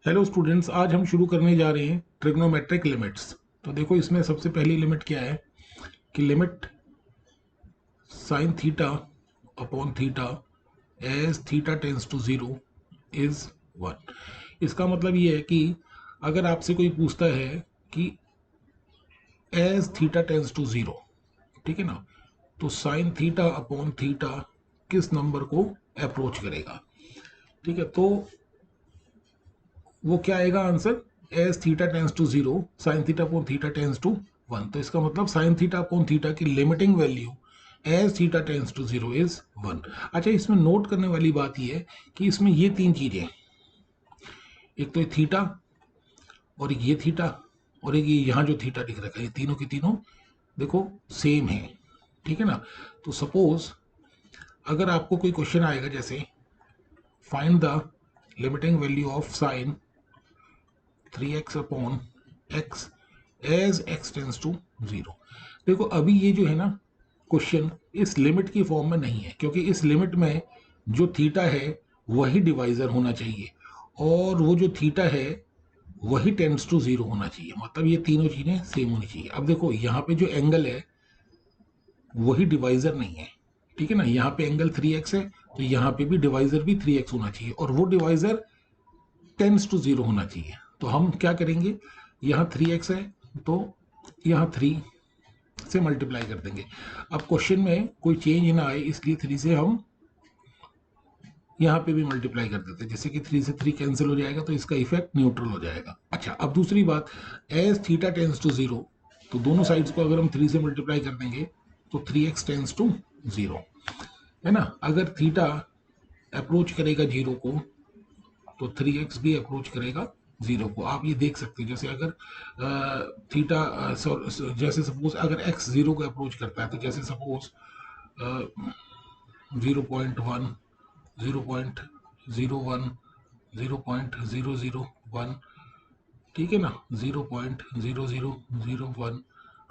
Hello students, आज हम शुरू करने जा रहे हैं ट्रिग्नोमेट्रिक लिमिट्स। तो देखो, इसमें सबसे पहली लिमिट क्या है कि limit sine theta upon theta as theta tends to zero is 1। इसका मतलब ये है कि अगर आपसे कोई पूछता है कि as theta tends to zero, ठीक है ना, तो साइन थीटा अपॉन थीटा किस नंबर को अप्रोच करेगा। ठीक है, तो वो क्या आएगा answer, as theta tends to zero sine theta upon theta tends to 1। तो इसका मतलब साइन थीटा अपॉन थीटा की limiting value as theta tends to zero is 1। अच्छा, इसमें नोट करने वाली बात यह है कि इसमें ये तीन चीजें, एक तो थीटा और एक ये थीटा और एक ये यहाँ जो थीटा दिख रखा है, ये तीनों की तीनों देखो सेम है। ठीक है ना। तो सपोज अगर आपको कोई क्वेश्चन आएगा जैसे find the limiting value of sine 3x upon x as x tends to zero. देखो, अभी ये जो है ना क्वेश्चन इस लिमिट की फॉर्म में नहीं है, क्योंकि इस लिमिट में जो थीटा है वही डिवाइजर होना चाहिए और वो जो थीटा है वही टेंस टू जीरो होना चाहिए। मतलब ये तीनों चीजें सेम होनी चाहिए। अब देखो, यहाँ पे जो एंगल है वही डिवाइजर नहीं है। ठीक है ना, यहाँ पे एंगल 3x है तो यहाँ पे भी डिवाइजर भी 3x होना चाहिए और वो डिवाइजर टेंस टू जीरो होना चाहिए। तो हम क्या करेंगे, यहाँ 3x है तो यहाँ 3 से मल्टीप्लाई कर देंगे। अब क्वेश्चन में कोई चेंज ना आए इसलिए 3 से हम यहाँ पे भी मल्टीप्लाई कर देते हैं, जैसे कि 3 से 3 कैंसिल हो जाएगा तो इसका इफेक्ट न्यूट्रल हो जाएगा। अच्छा, अब दूसरी बात, as theta tends to zero, तो दोनों साइड्स को अगर हम 3 से मल्टीप्लाई कर देंगे तो 3x टेंस टू जीरो, है ना। अगर थीटा अप्रोच करेगा जीरो को तो 3x भी अप्रोच करेगा जीरो को। आप ये देख सकते हैं, जैसे अगर थीटा जैसे सपोज अगर x जीरो को अप्रोच करता है तो जैसे सपोज 0.1 0.01 0.001, ठीक है ना, 0.0001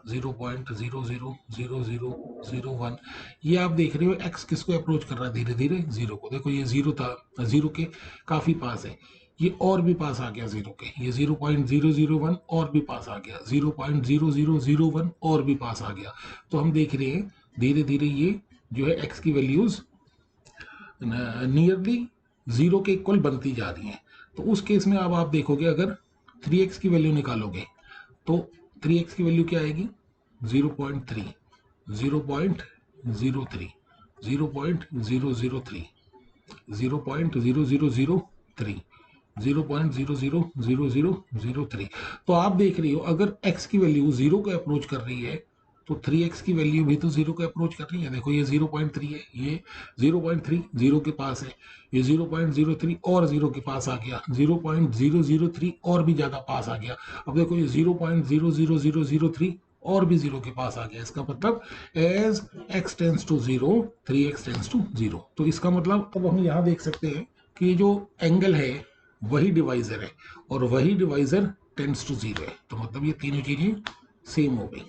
0.000001। ये आप देख रहे हो एक्स किसको अप्रोच कर रहा है, धीरे धीरे जीरो को। देखो, ये जीरो था, जीरो के काफी पास है, ये और भी पास आ गया जीरो के, ये 0.001 और भी पास आ गया, 0.0001 और भी पास आ गया। तो हम देख रहे हैं धीरे धीरे ये जो है एक्स की वैल्यूज नियरली जीरो के इक्वल बनती जा रही हैं। तो उस केस में अब आप देखोगे, अगर 3x की वैल्यू निकालोगे तो 3x की वैल्यू क्या आएगी, 0.3 0.03 0.003 0.0003 0.000003। तो आप देख रही हो अगर x की वैल्यू जीरो को अप्रोच कर रही है तो 3x की वैल्यू भी तो जीरो को अप्रोच कर रही है। देखो, ये 0.3 है, ये 0.3 जीरो के पास है, ये 0.03 और जीरो के पास आ गया, 0.003 और भी ज्यादा पास आ गया। अब देखो, ये 0.00003 और भी जीरो के पास आ गया। इसका मतलब as x tends to zero 3x tends to zero. तो इसका मतलब अब हम यहाँ देख सकते हैं कि जो एंगल है वही डिवाइजर है और वही डिवाइजर टेंस टू जीरो है। तो मतलब ये तीनों चीजें सेम हो गई।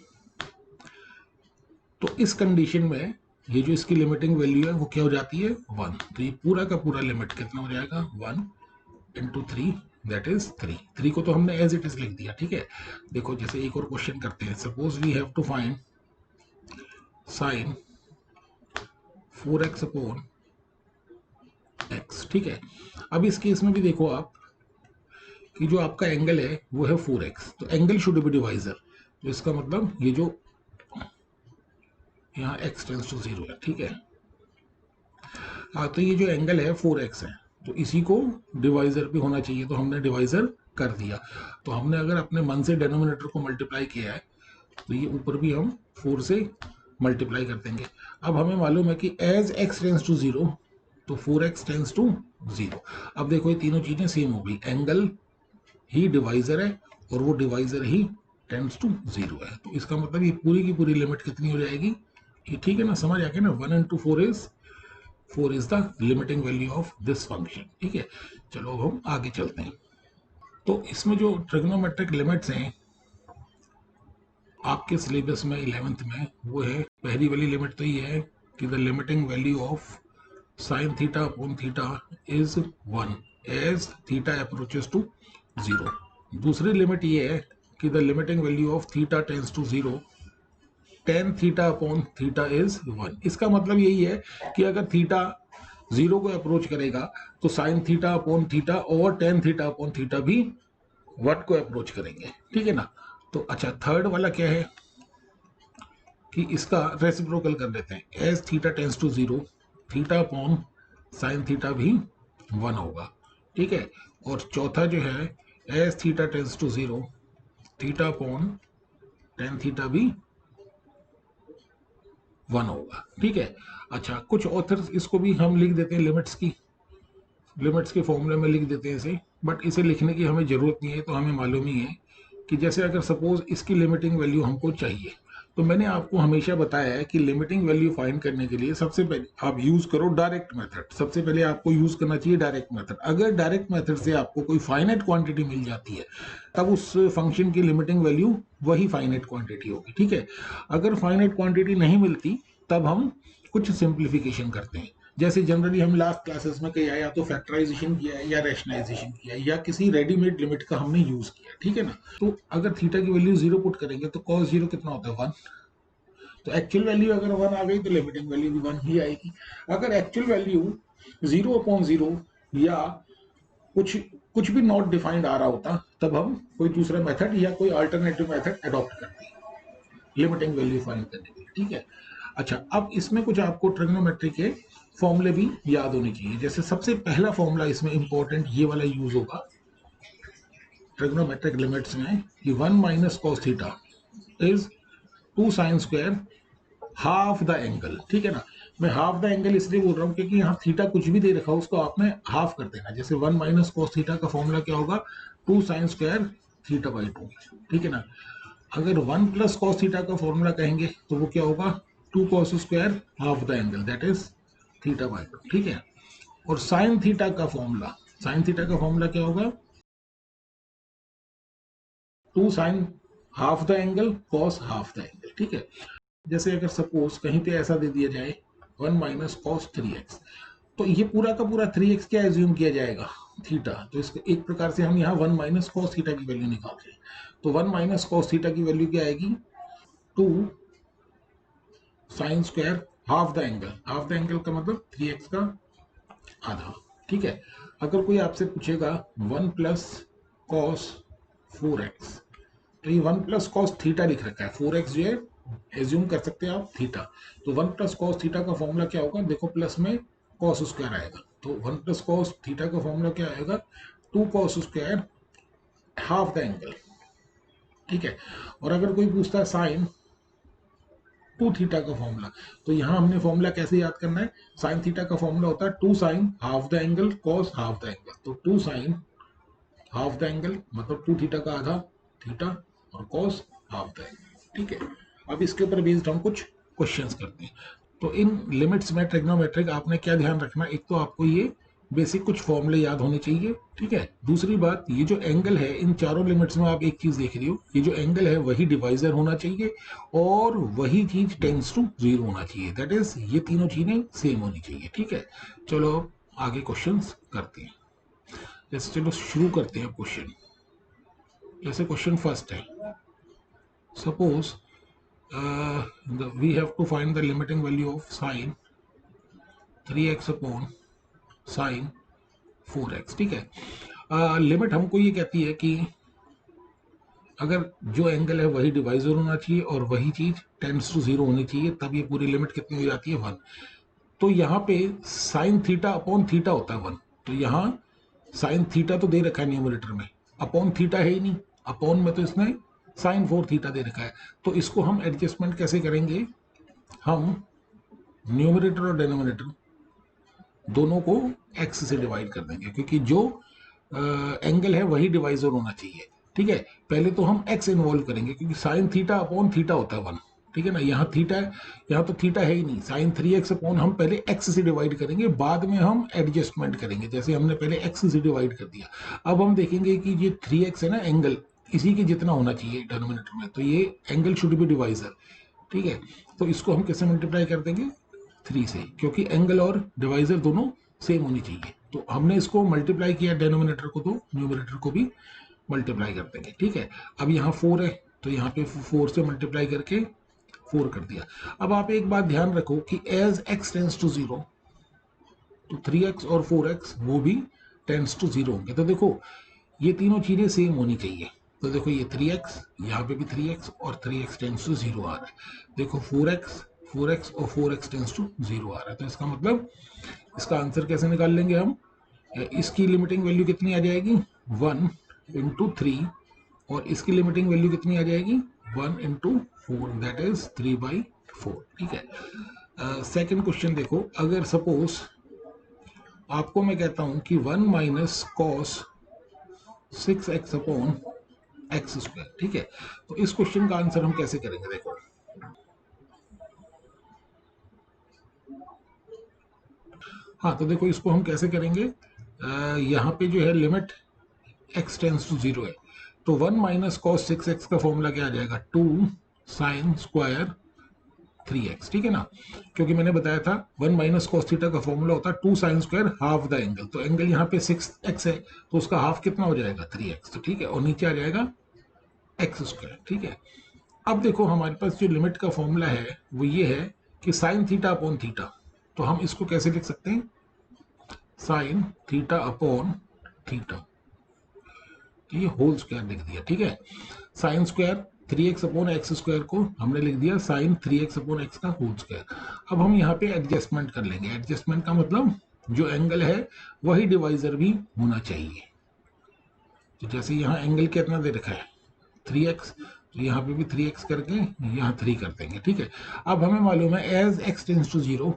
तो इस कंडीशन में ये जो इसकी लिमिटिंग वैल्यू है वो क्या हो जाती है, 1। तो ये पूरा का पूरा लिमिट कितना हो जाएगा, 1 इंटू 3, दैट इज 3। 3 को तो हमने एज इट इज लिख दिया। ठीक है, देखो जैसे एक और क्वेश्चन करते हैं। Suppose we have to find sine 4x upon x. ठीक है, अब इस केस में भी देखो आप कि जो आपका एंगल है वो है 4x, तो एंगल शुड बी डिवाइजर। तो इसका मतलब ये जो यहाँ x टेंस टू जीरो है, ठीक है, हाँ, तो ये जो एंगल है 4x है तो इसी को डिवाइजर भी होना चाहिए, तो हमने डिवाइजर कर दिया। तो हमने अगर अपने मन से डेनोमिनेटर को मल्टीप्लाई किया है तो ये ऊपर भी हम 4 से मल्टीप्लाई कर देंगे। अब हमें मालूम है कि as x tends to zero तो 4x टेंस टू जीरो। अब देखो, ये तीनों चीजें सेम हो गई, एंगल ही डिवाइजर है और वो डिवाइजर ही टेंस टू जीरो है। तो इसका मतलब ये पूरी की पूरी लिमिट कितनी हो जाएगी, ये ठीक है ना, समझ आ गया ना, 1 into 4 is the limiting value of this function. ठीक है, चलो अब हम आगे चलते हैं। तो इसमें जो ट्रिग्नोमेट्रिक लिमिट्स हैं आपके सिलेबस में 11th में, वो है पहली वाली लिमिट तो ये है कि the limiting value of sine theta upon theta is 1। As theta approaches to 0। दूसरी लिमिट ये है कि the limiting value of theta tends to 0 tan theta upon theta is 1। इसका मतलब यही है कि अगर थीटा 0 को अप्रोच करेगा तो साइन थीटा अपॉन थीटा और टेन थीटा अपॉन थीटा भी 1 को अप्रोच करेंगे, ठीक है ना। तो अच्छा, थर्ड वाला क्या है कि इसका रेसिप्रोकल कर लेते हैं, as theta tends to 0 theta upon sine theta भी 1 होगा, ठीक है। और चौथा जो है, as theta tends to 0 theta upon tan theta भी 1 होगा, ठीक है। अच्छा, कुछ ऑथर्स इसको भी हम लिख देते हैं लिमिट्स के फॉर्मूले में लिख देते हैं इसे, बट इसे लिखने की हमें ज़रूरत नहीं है। तो हमें मालूम ही है कि जैसे अगर सपोज इसकी लिमिटिंग वैल्यू हमको चाहिए, तो मैंने आपको हमेशा बताया है कि लिमिटिंग वैल्यू फाइंड करने के लिए सबसे पहले आप यूज़ करो डायरेक्ट मेथड। सबसे पहले आपको यूज़ करना चाहिए डायरेक्ट मेथड। अगर डायरेक्ट मेथड से आपको कोई फाइनाइट क्वांटिटी मिल जाती है, तब उस फंक्शन की लिमिटिंग वैल्यू वही फाइनाइट क्वांटिटी होगी, ठीक है। अगर फाइनाइट क्वांटिटी नहीं मिलती, तब हम कुछ सिंप्लीफिकेशन करते हैं। जैसे जनरली हम लास्ट क्लासेस में किया, या तो फैक्टराइजेशन किया है या रैशनलाइजेशन किया है या किसी रेडीमेड लिमिट का हमने यूज किया, ठीक है ना। तो अगर थीटा की वैल्यू 0 पुट करेंगे तो cos 0 कितना होता है 1। तो एक्चुअल वैल्यू अगर 1 आ गई तो लिमिटिंग वैल्यू भी 1 ही आएगी। अगर एक्चुअल वैल्यू 0/0 या कुछ कुछ भी नॉट डिफाइंड आ रहा होता, तब हम कोई दूसरा मेथड या कोई अल्टरनेटिव मेथड अडॉप्ट करते हैं लिमिटिंग वैल्यू फाइंड करने के लिए, ठीक है। अच्छा, अब इसमें कुछ आपको ट्रिग्नोमेट्री के फॉर्मूले भी याद होने चाहिए। जैसे सबसे पहला फॉर्मूला इसमें इंपॉर्टेंट ये वाला यूज होगा ट्रिग्नोमेट्रिक लिमिट्स में, कि 1 minus cos theta is 2 sine square half the angle, ठीक है ना। मैं हाफ द एंगल इसलिए बोल रहा हूँ क्योंकि यहाँ थीटा कुछ भी दे रखा हो उसको आपने हाफ कर देना। जैसे 1 माइनस कॉस थीटा का फॉर्मूला क्या होगा, 2 साइन स्क्वायर थीटा बाई 2, ठीक है ना। अगर 1 प्लस कॉस थीटा का फॉर्मूला कहेंगे तो वो क्या होगा, 2 cos square half the angle, that is theta by 2, ठीक है। और साइन थीटा का फॉर्मूला क्या होगा, 2 sine half the angle cos half the angle, ठीक है। जैसे अगर सपोज कहीं पे ऐसा दे दिया जाए 1 माइनस कॉस 3x, तो ये पूरा का पूरा 3x क्या एज्यूम किया जाएगा, थीटा। तो इसको एक प्रकार से हम यहाँ 1 माइनस कॉस थीटा की वैल्यू निकाल रहे हैं। तो 1 माइनस कॉस थीटा की वैल्यू क्या आएगी, 2 sine square half the angle. Half the angle का मतलब 3x का आधा, ठीक है। अगर कोई आपसे पूछेगा 1 प्लस कॉस 4x, तो ये 1 प्लस कॉस थीटा लिख रखा है, 4x जो है एज्यूम कर सकते हैं आप थीटा। तो 1 प्लस कॉस थीटा का फॉर्मूला क्या होगा, देखो प्लस में कॉस स्क्वायर आएगा, तो 1 प्लस कॉस थीटा का फॉर्मूला क्या आएगा, 2 cos square half the angle, ठीक है। और अगर कोई पूछता है साइन 2 थीटा का फॉर्मूला, तो यहाँ हमने फॉर्मूला कैसे याद करना है, साइन थीटा का फॉर्मूला होता है 2 sine half the angle cos half the angle. तो 2 साइन हाफ द एंगल मतलब 2 थीटा का आधा थीटा और कॉस हाफ द एंगल, ठीक है। अब इसके ऊपर बेस्ड हम कुछ क्वेश्चंस करते हैं। तो इन लिमिट्स में ट्रिग्नोमेट्रिक आपने क्या ध्यान रखना, एक तो आपको ये बेसिक कुछ फॉर्मूले याद होने चाहिए, ठीक है। दूसरी बात, ये जो एंगल है इन चारों लिमिट्स में आप एक चीज देख रही हो, ये जो एंगल है वही डिवाइजर होना चाहिए और वही चीज टेंस टू 0 होना चाहिए, दैट इज ये तीनों चीजें सेम होनी चाहिए, ठीक है। चलो आगे क्वेश्चंस करते हैं। जैसे चलो शुरू करते हैं क्वेश्चन। जैसे क्वेश्चन फर्स्ट है, suppose we have to find the limiting value of sine 3x upon sine 4x, ठीक है। लिमिट हमको ये कहती है कि अगर जो एंगल है वही डिवाइजर होना चाहिए और वही चीज टेंड्स टू 0 होनी चाहिए, तब ये पूरी लिमिट कितनी हो जाती है 1। तो यहाँ पे साइन थीटा अपॉन थीटा होता है 1, तो यहाँ साइन थीटा तो दे रखा है न्यूमरेटर में, अपॉन थीटा है ही नहीं, अपॉन में तो इसने साइन 4 थीटा दे रखा है। तो इसको हम एडजस्टमेंट कैसे करेंगे, हम न्यूमरेटर और डिनोमिनेटर दोनों को x से डिवाइड कर देंगे, क्योंकि जो एंगल है वही डिवाइजर होना चाहिए, ठीक है। पहले तो हम x इन्वॉल्व करेंगे क्योंकि साइन थीटा अपॉन थीटा होता है 1, ठीक है ना। यहाँ थीटा, यहाँ तो थीटा है ही नहीं, साइन 3x अपॉन हम पहले x से डिवाइड करेंगे, बाद में हम एडजस्टमेंट करेंगे। जैसे हमने पहले x से डिवाइड कर दिया, अब हम देखेंगे कि ये 3x है ना एंगल, इसी के जितना होना चाहिए डिनोमिनेटर में, तो ये एंगल शुड बी डिवाइजर, ठीक है। तो इसको हम कैसे मल्टीप्लाई कर देंगे, 3 से, क्योंकि एंगल और डिवाइजर दोनों सेम होनी चाहिए। तो हमने इसको मल्टीप्लाई किया डेनोमिनेटर को, तो न्यूमरेटर को भी मल्टीप्लाई कर देंगे। ठीक है, अब यहाँ 4 है तो यहाँ पे 4 से मल्टीप्लाई करके 4 कर दिया। अब आप एक बात ध्यान रखो कि एज x टेंस टू 0 तो 3x और 4x वो भी टेंस टू 0 होंगे। तो देखो ये तीनों चीजें सेम होनी चाहिए। तो देखो ये 3x, यहाँ पे भी 3x और 3x टेंस टू 0 आ रहा है। देखो 4x और 4x टेंस टू 0 आ रहा है। तो इसका मतलब इसका आंसर कैसे निकाल लेंगे हम, इसकी लिमिटिंग वैल्यू कितनी आ जाएगी 1 इंटू 3 और इसकी लिमिटिंग वैल्यू कितनी आ जाएगी 1 इंटू 4 दैट इज 3/4। ठीक है, सेकेंड क्वेश्चन देखो, अगर सपोज आपको मैं कहता हूं कि 1 minus cos 6x upon x square. ठीक है, तो इस क्वेश्चन का आंसर हम कैसे करेंगे, देखो हाँ तो देखो इसको हम कैसे करेंगे, यहाँ पे जो है लिमिट x टेंस टू 0 है, तो 1 माइनस कॉस 6x का फॉर्मूला क्या आ जाएगा 2 साइन स्क्वायर 3x। ठीक है ना, क्योंकि मैंने बताया था 1 माइनस कॉस थीटा का फॉर्मूला होता है 2 sine square half the angle. तो एंगल यहाँ पे 6x है तो उसका हाफ कितना हो जाएगा 3x। तो ठीक है, और नीचे आ जाएगा एक्स स्क्वायर। ठीक है, अब देखो हमारे पास जो लिमिट का फॉर्मूला है वो ये है कि साइन थीटा अपॉन थीटा। तो हम इसको कैसे लिख सकते हैं, साइन थीटा अपॉन थीटा, ये होल स्क्वायर लिख दिया। ठीक है, sine square 3x upon x square को हमने लिख दिया साइन 3x अपॉन एक्स का होल स्क्वायर। अब हम यहाँ पे एडजस्टमेंट कर लेंगे। एडजस्टमेंट का मतलब जो एंगल है वही डिवाइजर भी होना चाहिए। तो जैसे यहाँ एंगल कितना दे रखा है 3x, तो यहाँ पे भी 3x करके यहाँ 3 कर देंगे। ठीक है, अब हमें मालूम है एज x टेंस टू 0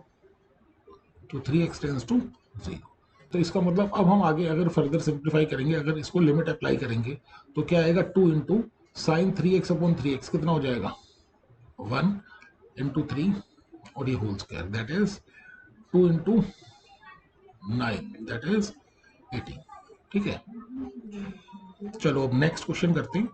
तो 3x टेंस टू 0। तो इसका मतलब अब हम आगे अगर फर्दर सिंप्लीफाई करेंगे, अगर इसको लिमिट अप्लाई करेंगे तो क्या आएगा 2 into sine 3x upon 3x कितना हो जाएगा 1 इंटू 3 और ये whole square that is 2 into 9 that is 18। ठीक है, चलो अब नेक्स्ट क्वेश्चन करते हैं।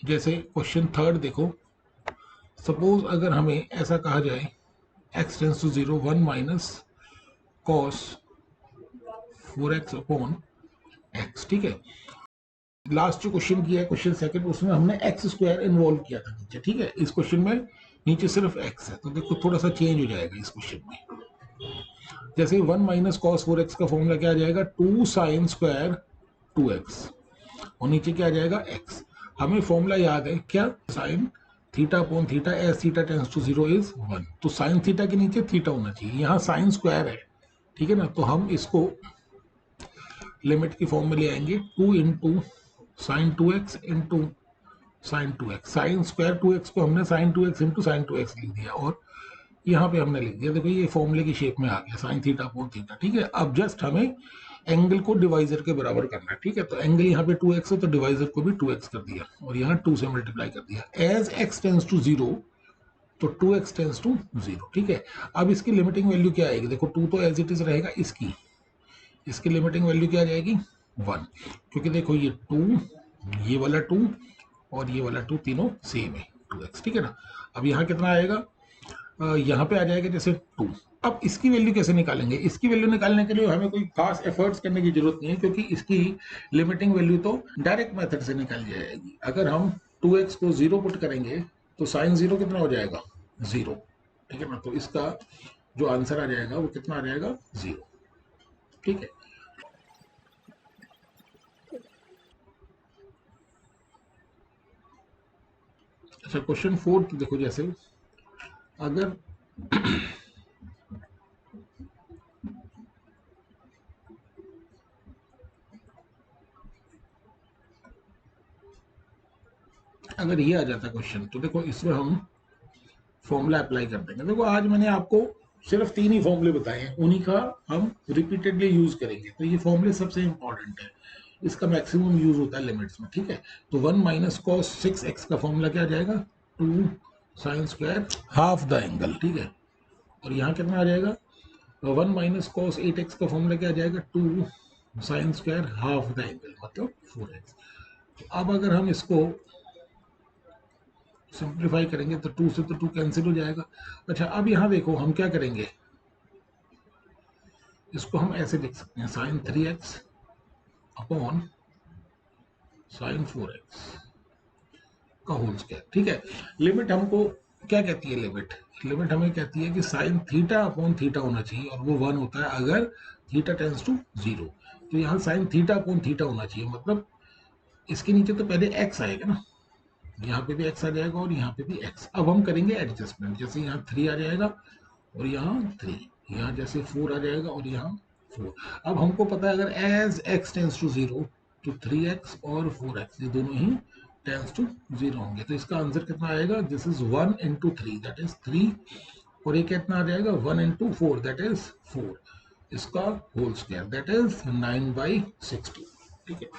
जैसे क्वेश्चन थर्ड देखो, सपोज अगर हमें ऐसा कहा जाए x tends to 0 1 minus cos 4x upon x। ठीक है, लास्ट जो क्वेश्चन किया है क्वेश्चन सेकंड, उसमें हमने एक्स स्क्वायर इन्वॉल्व किया था नीचे। ठीक है, इस क्वेश्चन में नीचे सिर्फ x है, तो देखो थोड़ा सा चेंज हो जाएगा इस क्वेश्चन में। जैसे 1 माइनस कॉस 4x का फॉर्मूला क्या आ जाएगा 2 साइन स्क्वायर 2x और नीचे क्या आ जाएगा x। हमें फॉर्मूला याद है क्या, sine theta upon theta as theta tends to 0 is 1। तो साइन थीटा के नीचे थीटा होना चाहिए, यहाँ साइन स्क्वायर है। ठीक है ना, तो हम इसको लिमिट की फॉर्म में ले आएंगे 2 into sine 2x into sine 2x। Sine square 2x को हमने sign 2x into sine 2x लिख दिया और यहाँ पे हमने लिख दिया। देखो ये फॉर्मूले की शेप में आ गया साइन थीटा अपॉन थीटा। ठीक है, अब जस्ट हमें एंगल को डिवाइजर के बराबर करना है। ठीक है, तो एंगल यहाँ पे 2x है तो डिवाइजर को भी 2x कर दिया और यहाँ 2 से मल्टीप्लाई कर दिया। एज x टेंस टू 0 तो 2x टेंस टू 0। ठीक है, अब इसकी लिमिटिंग वैल्यू क्या आएगी, देखो 2 तो एज इट इज रहेगा, इसकी लिमिटिंग वैल्यू क्या आ जाएगी 1, क्योंकि देखो ये 2 ये वाला 2 और ये वाला 2 तीनों सेम है 2x। ठीक है ना, अब यहाँ कितना आएगा, यहाँ पे आ जाएगा जैसे 2। अब इसकी वैल्यू कैसे निकालेंगे, इसकी वैल्यू निकालने के लिए हमें कोई खास एफर्ट्स करने की जरूरत नहीं है, क्योंकि इसकी लिमिटिंग वैल्यू तो डायरेक्ट मेथड से निकाल जाएगी। अगर हम 2x को 0 पुट करेंगे तो साइन 0 कितना हो जाएगा 0। ठीक है ना, तो इसका जो आंसर आ जाएगा वो कितना आ जाएगा 0। ठीक है, अच्छा क्वेश्चन 4 देखो, जैसे अगर अगर ये आ जाता क्वेश्चन तो देखो इसमें हम फॉर्मूला अप्लाई कर देंगे। देखो आज मैंने आपको सिर्फ 3 ही फॉर्मूले बताए हैं, उन्हीं का हम रिपीटेडली यूज करेंगे। तो ये फॉर्मूले सबसे इंपॉर्टेंट है, इसका मैक्सिमम यूज होता है लिमिट्स में। ठीक है, तो 1 माइनस कॉस 6x का फॉर्मूला क्या आ जाएगा 2 sine square half the angle. ठीक है, और यहाँ कितना आ जाएगा 1 माइनस कॉस 8x का फॉर्मूला क्या आ जाएगा 2 sine square half the angle मतलब 4x। अब अगर हम इसको सिंप्लीफाई करेंगे तो 2 से तो 2 कैंसिल हो जाएगा। अच्छा, अब यहाँ देखो हम क्या करेंगे, इसको हम ऐसे लिख सकते हैं sign 3x upon sine 4x का होल स्क्वायर। ठीक है, लिमिट हमको क्या कहती है, लिमिट हमें कहती है कि साइन थीटा अपॉन थीटा होना चाहिए और वो 1 होता है अगर थीटा टेंस टू 0। तो यहाँ साइन थीटा अपॉन थीटा होना चाहिए, मतलब इसके नीचे तो पहले x आएगा ना, यहाँ पे भी x आ जाएगा और यहाँ पे भी x। अब हम करेंगे एडजस्टमेंट, जैसे यहाँ 3 आ जाएगा और यहाँ 3, यहाँ जैसे 4 आ जाएगा और यहाँ 4। अब हमको पता है अगर एज x टेंस टू 0 तो 3x और 4x ये दोनों ही टेंस टू 0 होंगे। तो इसका आंसर कितना आएगा, this is 1 into 3 that is 3, और ये कितना आ जाएगा 1 इंटू 4 दैट इज 4, इसका होल स्क्वायर दैट इज 9/60। ठीक है,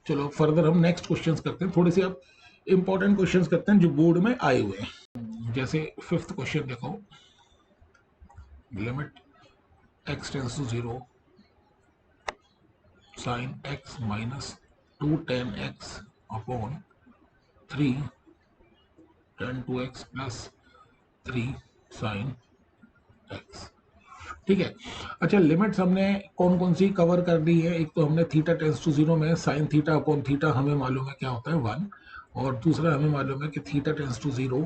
चलो फर्दर हम नेक्स्ट क्वेश्चंस करते हैं, थोड़े से अब इंपॉर्टेंट क्वेश्चंस करते हैं जो बोर्ड में आए हुए हैं। जैसे 5th क्वेश्चन देखो, limit x tends to 0 sine x minus 2 tan x upon 3 tan 2x plus 3 sine x। ठीक है, अच्छा लिमिट्स हमने कौन कौन सी कवर कर ली है, एक तो हमने थीटा टेंस टू 0 में साइन थीटा अपॉन थीटा हमें मालूम है क्या होता है 1, और दूसरा हमें मालूम है कि theta tends to 0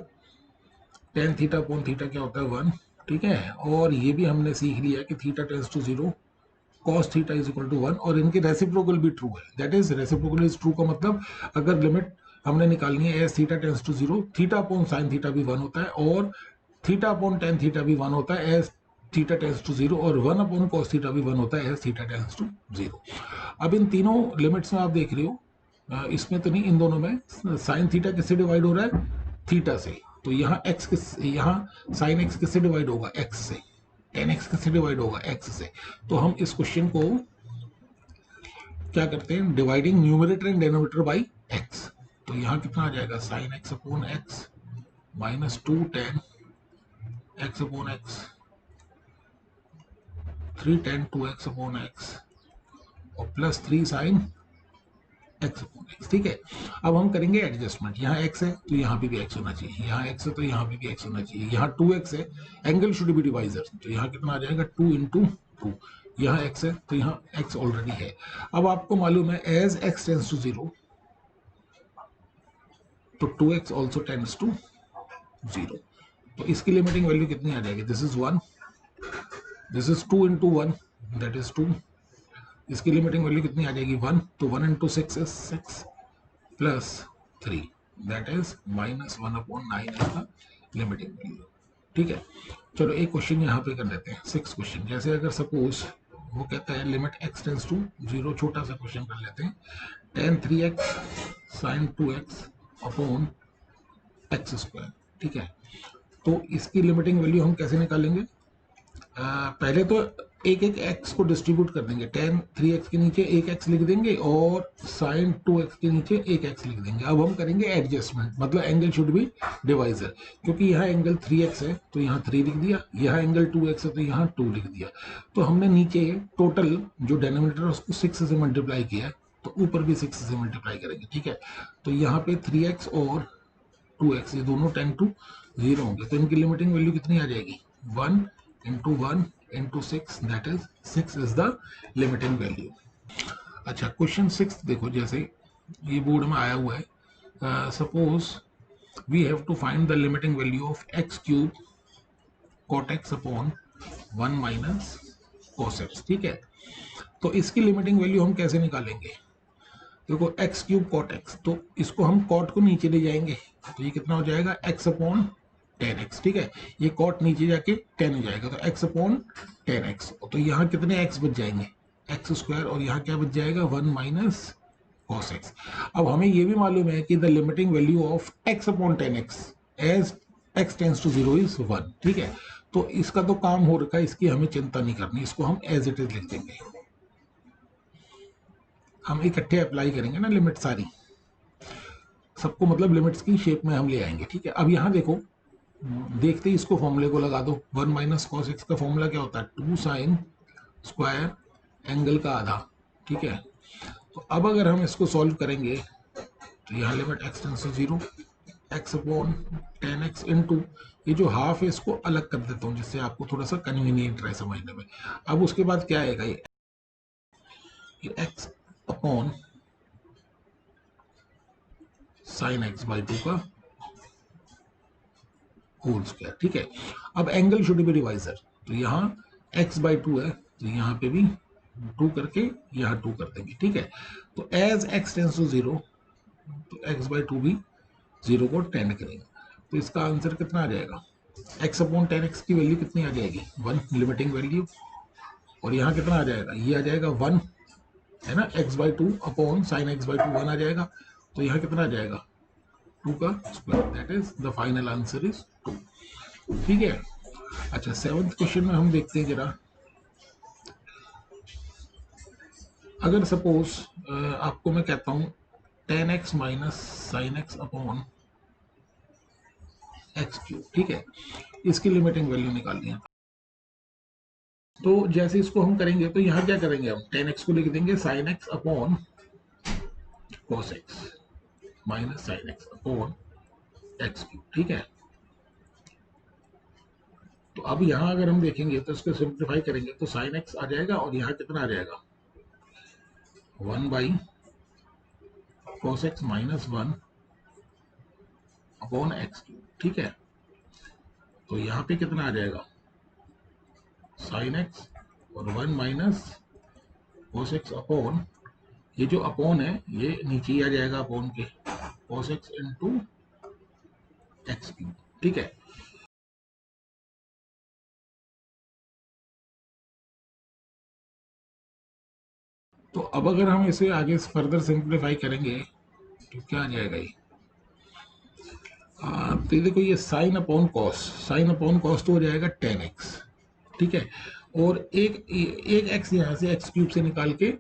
tan theta upon theta क्या होता है 1। ठीक है, और ये भी हमने सीख लिया कि theta tends to 0 cos theta is equal to 1, और इनकी रेसिप्रोकल भी ट्रू है, that is reciprocal is true का मतलब अगर लिमिट हमने निकालनी है as theta tends to 0, theta upon sine theta भी 1 होता है और थीटा अपॉन टेन थीटा भी 1 होता है एज थीटा टेंस टू 0, और 1 अपॉन कॉस थीटा भी 1 होता है एज थीटा टेंस टू 0। अब इन तीनों लिमिट्स में आप देख रहे हो, इसमें तो नहीं, इन दोनों में साइन थीटा किससे डिवाइड हो रहा है, थीटा से, तो यहाँ x किस, यहाँ साइन x किससे डिवाइड होगा, x से, टेन एक्स किससे डिवाइड होगा, x से। तो हम इस क्वेश्चन को क्या करते हैं, dividing numerator and denominator by x। तो यहाँ कितना आ जाएगा sine x upon x minus 2 tan x upon x 3 tan 2x upon x और plus 3 sine x upon x। ठीक है, अब हम करेंगे एडजस्टमेंट, यहाँ x है तो यहाँ पे भी x होना चाहिए, यहाँ x है तो यहाँ पे भी x होना चाहिए, यहाँ 2x है, एंगल शुड बी डिवाइजर, तो यहाँ कितना आ जाएगा 2 इंटू 2, यहाँ x है तो यहाँ x ऑलरेडी है। अब आपको मालूम है एज x टेंस टू 0 तो 2x ऑल्सो टेंस टू 0, तो इसकी लिमिटिंग वैल्यू कितनी आ जाएगी, this is 1, this is 2 into 1 that is 2, इसकी लिमिटिंग वैल्यू कितनी आ जाएगी 1, तो 1 into 6 is 6 plus 3 that is minus 1 upon 9 इसका लिमिटिंग वैल्यू। ठीक है, चलो एक क्वेश्चन यहाँ पे कर लेते हैं 6 क्वेश्चन। जैसे अगर सपोज वो कहता है लिमिट x टेंस टू 0, छोटा सा क्वेश्चन कर लेते हैं, tan 3x sin 2x upon x square. ठीक है, तो इसकी लिमिटिंग वैल्यू हम कैसे निकालेंगे, पहले तो एक एक x को डिस्ट्रीब्यूट कर देंगे, tan 3x के नीचे एक x लिख देंगे और sin 2x के नीचे एक x लिख देंगे। अब हम करेंगे एडजस्टमेंट, मतलब एंगल शुड बी डिवाइजर, क्योंकि यहाँ एंगल 3x है तो यहाँ 3 लिख दिया, यहाँ एंगल 2x है तो यहाँ 2 लिख दिया। तो हमने नीचे टोटल जो डेनोमिनेटर है उसको 6 से मल्टीप्लाई किया, तो ऊपर भी 6 से मल्टीप्लाई करेंगे। ठीक है, तो यहाँ पे 3x और 2x ये दोनों 10 टू 0 होंगे, तो इनकी लिमिटिंग वैल्यू कितनी आ जाएगी 1 into 1 into 6 that is 6 is the limiting value. अच्छा क्वेश्चन 6 देखो, जैसे ये बोर्ड में आया हुआ है, suppose we have to find the limiting value of x cube cot x upon 1 minus cos x। ठीक है, तो इसकी लिमिटिंग वैल्यू हम कैसे निकालेंगे, देखो x क्यूब cot x, तो इसको हम cot को नीचे ले जाएंगे तो ये कितना हो जाएगा x अपॉन 10x। ठीक है, ये cot नीचे जाके 10 हो जाएगा तो x अपॉन 10x, तो यहाँ कितने x बच जाएंगे x स्क्वायर, और यहाँ क्या बच जाएगा 1 माइनस cos x। अब हमें ये भी मालूम है कि the limiting value of x upon 10x as x tends to 0 is 1। ठीक है, तो इसका तो काम हो रखा है, इसकी हमें चिंता नहीं करनी, इसको हम एज इट इज लिख देंगे, हम इकट्ठे अप्लाई करेंगे ना लिमिट सारी, सबको मतलब लिमिट्स की शेप में हम ले आएंगे। ठीक है, अब यहाँ देखो, देखते ही इसको फॉर्मूले को लगा दो, 1 माइनस कॉस एक्स का फॉर्मूला क्या होता है 2 साइन स्क्वायर एंगल का आधा। ठीक है, तो अब अगर हम इसको सॉल्व करेंगे तो यहाँ limit x tends to 0 x upon tan x into, ये जो हाफ है इसको अलग कर देता हूँ जिससे आपको थोड़ा सा कन्वीनियंट रहे समझने में। अब उसके बाद क्या आएगा, ये x upon sine x by to का होल स्क्वायर। ठीक है, अब एंगल शुड बी डिवाइजर, तो यहाँ x बाई टू है तो यहाँ पे भी 2 करके यहाँ 2 कर देंगे। ठीक है, तो एज x टेंस टू 0 तो x बाई टू भी 0 को टेंड करेंगे, तो इसका आंसर कितना आ जाएगा, x अपॉन टेन एक्स की वैल्यू कितनी आ जाएगी 1 लिमिटिंग वैल्यू, और यहाँ कितना आ जाएगा, ये आ जाएगा 1 है ना, x by two upon sine x by to 1 आ जाएगा, तो यहाँ कितना आ जाएगा 2 का square, that is the final answer is 2। ठीक है, अच्छा 7th क्वेश्चन में हम देखते हैं जरा, अगर सपोज आपको मैं कहता हूं ten x minus sine x upon x cube, ठीक है, इसकी लिमिटिंग वैल्यू निकालनी है, तो जैसे इसको हम करेंगे तो यहाँ क्या करेंगे, हम टेन एक्स को लिख देंगे sine x upon cos x minus sine x upon x cube. ठीक है, तो अब यहाँ अगर हम देखेंगे तो इसको सिंप्लीफाई करेंगे तो साइन एक्स आ जाएगा और यहाँ कितना आ जाएगा 1 by cos x minus 1 upon x cube. ठीक है, तो यहाँ पे कितना आ जाएगा साइन एक्स और 1 माइनस कॉस एक्स अपॉन, ये जो अपॉन है ये नीचे ही आ जाएगा अपॉन के, cos x into x cube. ठीक है, तो अब अगर हम इसे आगे फर्दर सिंप्लीफाई करेंगे तो क्या आ जाएगा ये, तो ये देखो ये sine upon cos, sine upon cos तो हो जाएगा टेन एक्स। ठीक है, और एक एक्स यहाँ से एक्स क्यूब से निकाल के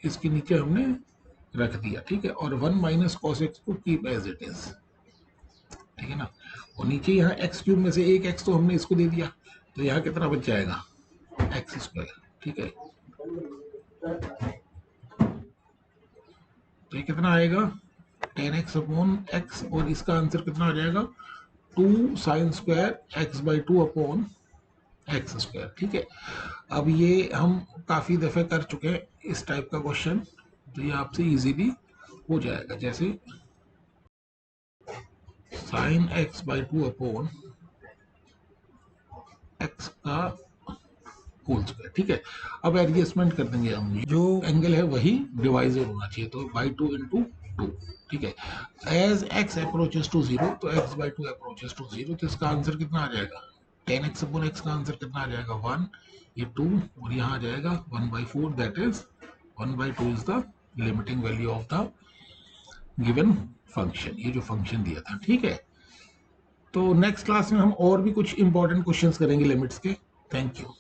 इसके नीचे हमने रख दिया। ठीक है, और 1 माइनस कॉस एक्स को कीप एज इट इज। ठीक है ना, और नीचे यहाँ एक्स क्यूब में से एक एक्स तो हमने इसको दे दिया, तो यहाँ कितना बच जाएगा एक्स स्क्वायर। ठीक है, तो ये कितना आएगा टेन एक्स अपॉन एक्स, और इसका आंसर कितना आ जाएगा 2 sine square x by two upon x square. ठीक है, अब ये हम काफ़ी दफ़े कर चुके हैं इस टाइप का क्वेश्चन, तो ये आपसे इजीली हो जाएगा, जैसे sine x by two upon x का होल स्क्वायर। ठीक है, अब एडजस्टमेंट कर देंगे हम, जो एंगल है वही डिवाइजर होना चाहिए, तो बाई टू इंटू टू। ठीक है, as x approaches to zero, तो x by two approaches to zero, तो इसका आंसर कितना आ जाएगा टेन एक्स अपॉन एक्स का आंसर कितना आ जाएगा 1, ये 2, और यहाँ आ जाएगा 1/4, that is 1/2 is the limiting value of the given function, ये जो फंक्शन दिया था। ठीक है, तो नेक्स्ट क्लास में हम और भी कुछ इंपॉर्टेंट क्वेश्चंस करेंगे लिमिट्स के। Thank you.